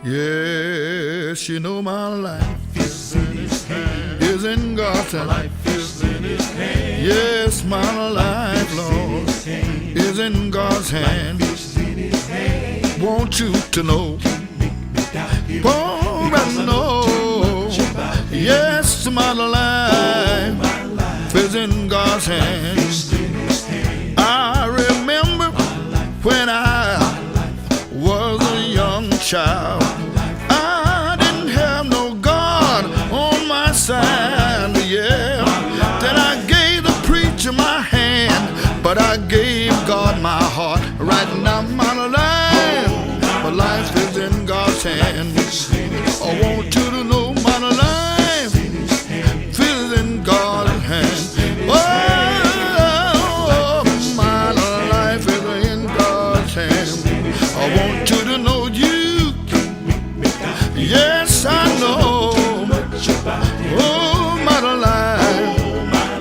Yes, you know my life is in His hand. Is in God's hand. My life is in His hand. Yes, my life, Lord, is in God's hand. Want you to know. Oh, I know. Yes, my life is in God's hand. I remember when I was a young child. I didn't have no God on my side, yeah. Then I gave the preacher my hand, but I gave God my heart. Right now my life is in God's hand. I want you to know my life is in God's hand. Oh, my life is in God's hand. I want you to know you. Yes, I know. Oh, my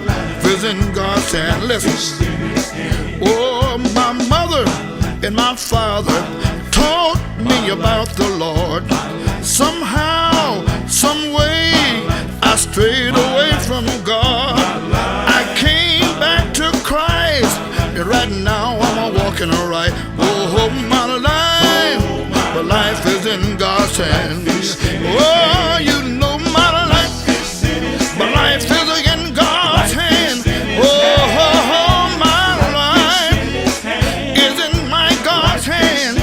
life is in God's hand. Listen. Oh, my mother and my father taught me about the Lord. Somehow, some way, I strayed away from God. I came back to Christ, and right now I'm walking right. Oh, my life is in God's hands. Oh, you know my life is in God's hands. Oh, my life is in my God's hand.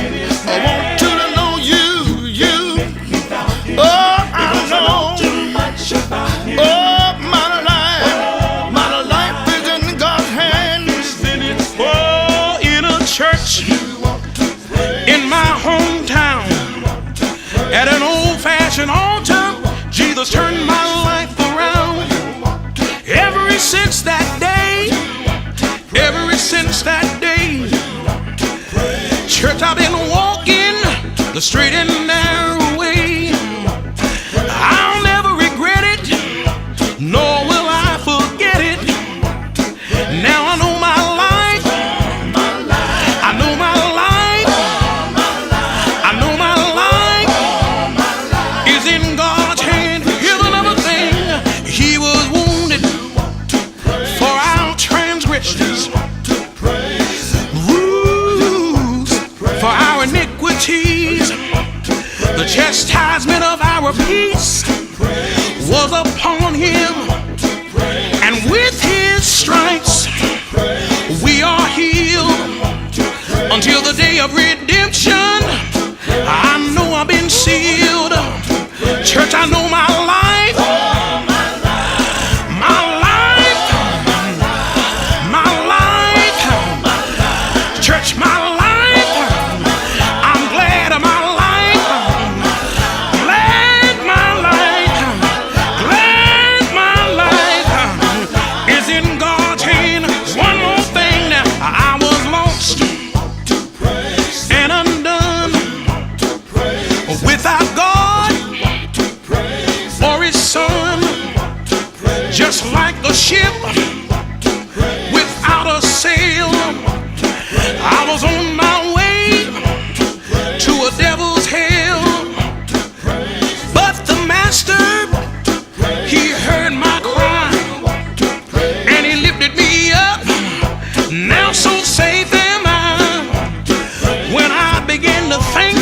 I want you to know you. Oh, I know. Oh, my life is in God's hands. Oh, in a church in my hometown, at an old-fashioned altar, Jesus turned my life around. Ever since that day, church, I've been walking the straight and narrow way. I'll never regret it, nor will I forget it. Now I know my life. I know my life. I know my life is in God's hand. Here's another thing. He was wounded for our transgressions, bruised for our iniquities. The chastisement of our peace was upon Him, and with His stripes we are healed. Until the day of redemption, I know I've been sealed. Church, I know my life. Church, my life. I'm glad of my life. Glad my life is in God's hand. One more thing now. I was lost and undone, without God or His Son, just like a ship without a sail. I was on my way to a devil's hell, but the Master, He heard my cry, and He lifted me up. Now so safe am I. When I begin to think